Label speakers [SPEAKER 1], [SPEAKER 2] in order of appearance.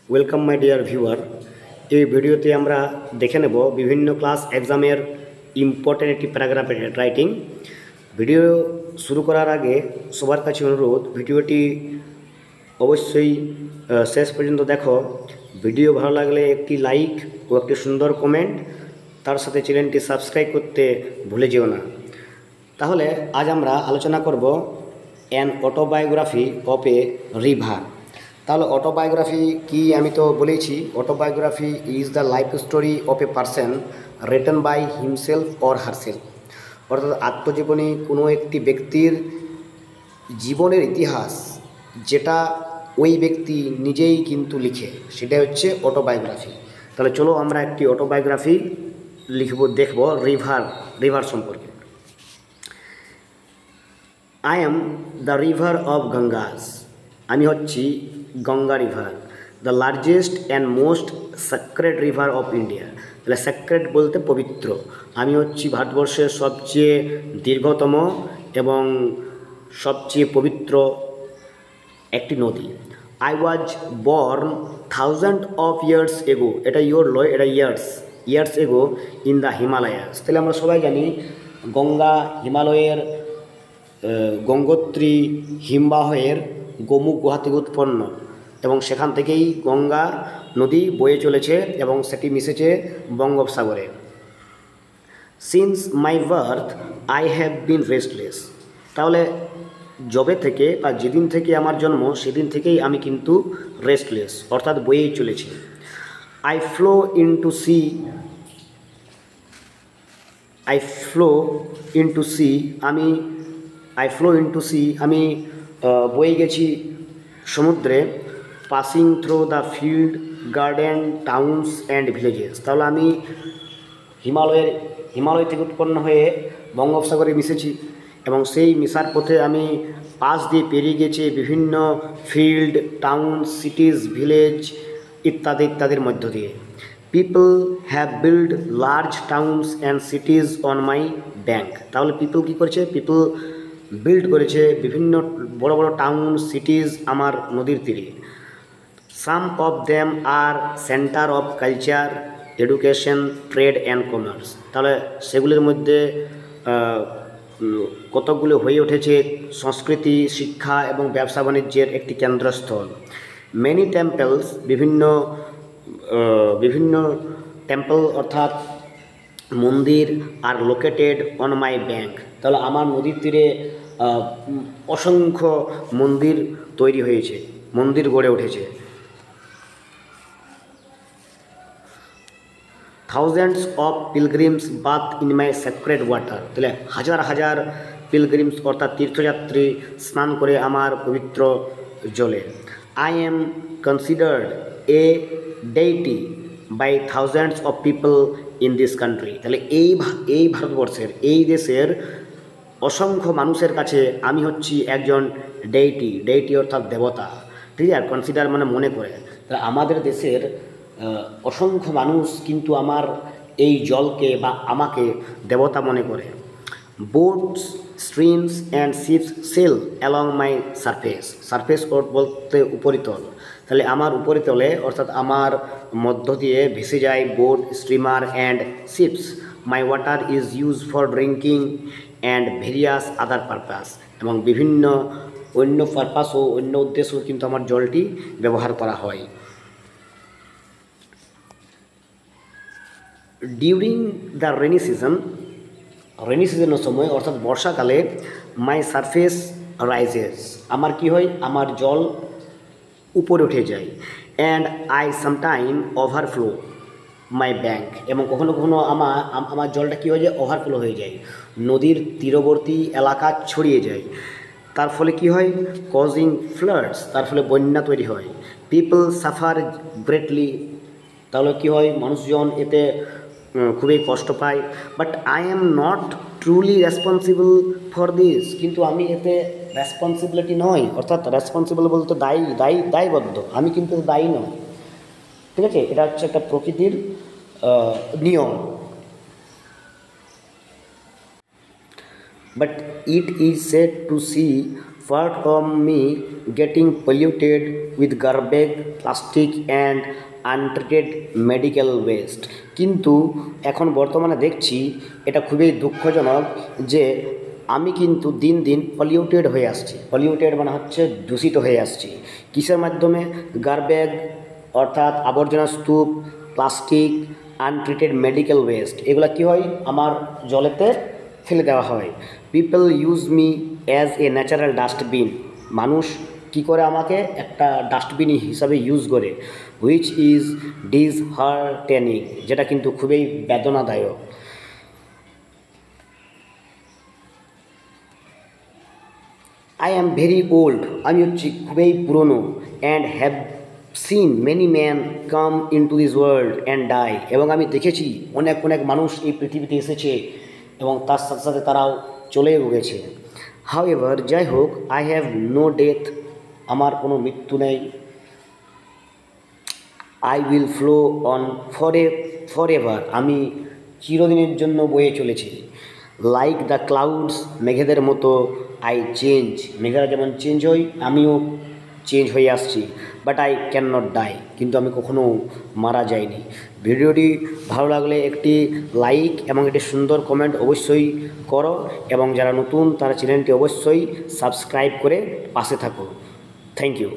[SPEAKER 1] Welcome my dear viewer. এই ভিডিওতে আমরা দেখে নেব বিভিন্ন ক্লাস এক্সামের ইম্পর্টেন্ট একটি প্যারাগ্রাফ রাইটিং। ভিডিও শুরু করার আগে সবার কাছে অনুরোধ, ভিডিওটি অবশ্যই শেষ পর্যন্ত দেখো। ভিডিও ভালো লাগলে একটি লাইক ও একটি সুন্দর কমেন্ট, তার সাথে চ্যানেলটি সাবস্ক্রাইব করতে ভুলে যেও না। তাহলে আজ আমরা আলোচনা করব an autobiography of a river. তাহলে অটোবায়োগ্রাফি কি আমি তো বলেছি, autobiography is the life story of a person written by himself or herself. অর্থাৎ আত্মজীবনী কোনো একটি ব্যক্তির জীবনের ইতিহাস, যেটা ওই ব্যক্তি নিজেই কিন্তু লিখে, সেটা হচ্ছে অটোবায়োগ্রাফি। তাহলে চলো আমরা একটি অটোবায়োগ্রাফি দেখব রিভার সম্পর্কে। I am the river of Ganges. আমি হচ্ছি Ganga river. The largest and most sacred river of India. তাহলে সেক্রেড বলতে পবিত্র। আমি হচ্ছি ভারতবর্ষের সবচেয়ে দীর্ঘতম এবং সবচেয়ে পবিত্র একটি নদী। I was born thousand of years ago. এটা ইয়োর লয়, এটা years ago in the Himalayas. তাহলে আমরা সবাই জানি গঙ্গা হিমালয়ের গঙ্গোত্রী হিমবাহের গোমুখ গুহা থেকে উৎপন্ন, এবং সেখান থেকেই গঙ্গা নদী বয়ে চলেছে এবং সেটি মিশেছে বঙ্গোপসাগরে। Since my birth I have been restless. তাহলে যবে থেকে বা যেদিন থেকে আমার জন্ম সেদিন থেকেই আমি কিন্তু রেস্টলেস, অর্থাৎ বয়েই চলেছি। আই ফ্লো ইনটু সি আমি বয়ে গেছি সমুদ্রে। Passing through the field, garden, towns and villages. তাহলে আমি হিমালয় থেকে উৎপন্ন হয়ে বঙ্গোপসাগরে মিশেছি, এবং সেই মিশার পথে আমি পাশ দিয়ে পেরিয়ে গেছি বিভিন্ন ফিল্ড, টাউন, সিটিজ, ভিলেজ ইত্যাদির মধ্য দিয়ে। People have build large towns and সিটিজ on my bank. তাহলে পিপল কী করেছে? পিপল বিল্ড করেছে বিভিন্ন বড় বড় টাউন, সিটিজ আমার নদীর তীরে। Some of them are centre of culture, education, trade and commerce. তাহলে সেগুলির মধ্যে কতকগুলো হয়ে উঠেছে সংস্কৃতি, শিক্ষা এবং ব্যবসা বাণিজ্যের একটি কেন্দ্রস্থল। মেনি টেম্পলস, বিভিন্ন টেম্পল অর্থাৎ মন্দির are located on my bank. তাহলে আমার নদীর তীরে অসংখ্য মন্দির তৈরি হয়েছে, মন্দির গড়ে উঠেছে। Thousands of pilgrims bath in my sacred water. তাহলে হাজার হাজার পিলগ্রিমস অর্থাৎ তীর্থযাত্রী স্নান করে আমার পবিত্র জলে। I am considered a deity by thousands of people in this country. তাহলে এই ভারতবর্ষের, এই দেশের অসংখ্য মানুষের কাছে আমি হচ্ছি একজন ডেইটি অর্থাৎ দেবতা। ঠিক আছে, কনসিডার মানে মনে করে। তাহলে আমাদের দেশের অসংখ্য মানুষ কিন্তু আমার এই জলকে বা আমাকে দেবতা মনে করে। Boats, streams and ships sail along my surface বলতে উপরিতল। তাহলে আমার উপরিতলে অর্থাৎ আমার মধ্য দিয়ে ভেসে যায় boat, steamer and ships. My water is use for drinking and various other purpose. এবং বিভিন্ন অন্য পারপাস ও অন্য উদ্দেশ্যেও কিন্তু আমার জলটি ব্যবহার করা হয়। ডিউরিং দ্য রেনি সিজনের সময় অর্থাৎ বর্ষাকালে মাই সারফেস রাইজেস। আমার কি হয়? আমার জল উপরে উঠে যায়। And I sometime overflow my bank. এবং কখনো কখনো আমার জলটা কী হয়ে যায়? ওভারফ্লো হয়ে যায়, নদীর তীরবর্তী এলাকা ছড়িয়ে যায়। তার ফলে কি হয়? কজিং ফ্লাডস, তার ফলে বন্যা তৈরি হয়। People suffer greatly. তাহলে কী হয়? মানুষজন এতে খুবই কষ্ট পায়। But I am not truly responsible for this. কিন্তু আমি এতে রেসপন্সিবিলিটি নয়, অর্থাৎ রেসপন্সিবল বলতে দায়বদ্ধ, আমি কিন্তু দায়ী নয়। ঠিক আছে, এটা হচ্ছে একটা প্রকৃতির নিয়ম। But it is sad to see part of me getting polluted with garbage, plastic and untreated medical waste. কিন্তু এখন বর্তমানে দেখছি এটা খুবই দুঃখজনক যে আমি কিন্তু দিন দিন পলিউটেড হয়ে আসছি। পলিউটেড মানে হচ্ছে দূষিত হয়ে আসছি। কিসের মাধ্যমে? গার্বেজ অর্থাৎ আবর্জনা স্তূপ, প্লাস্টিক, আনট্রিটেড মেডিকেল ওয়েস্ট, এগুলো কী হয় আমার জলেতে ফেলে দেওয়া হয়। People use me as a natural dustbin, মানুষ কি করে আমাকে একটা ডাস্টবিন হিসাবে ইউজ করে, হুইচ ইজ ডিসহার্টেনিং, যেটা কিন্তু খুবই বেদনাদায়ক। আই অ্যাম ভেরি ওল্ড, আমি হচ্ছি খুবই পুরনো, and have seen many man come into this world and die, এবং আমি দেখেছি অনেক অনেক মানুষ এই পৃথিবীতে এসেছে এবং তার সাথে সাথে তারাও চলেও গেছে। হাউ এভার, যাই হোক, আই হ্যাভ নো ডেথ, আমার কোনো মৃত্যু নেই। I will flow on for ever, আমি চিরদিনের জন্য বয়ে চলেছি। লাইক দ্য ক্লাউডস, মেঘেদের মতো। আই চেঞ্জ, মেঘেরা যেমন চেঞ্জ হই আমিও চেঞ্জ হয়ে আসছি। But I can not die, কিন্তু আমি কখনো মারা যাইনি। ভিডিওটি ভালো লাগলে একটি লাইক এবং একটি সুন্দর কমেন্ট অবশ্যই করো, এবং যারা নতুন তারা চ্যানেলটি অবশ্যই সাবস্ক্রাইব করে পাশে থাকো। Thank you.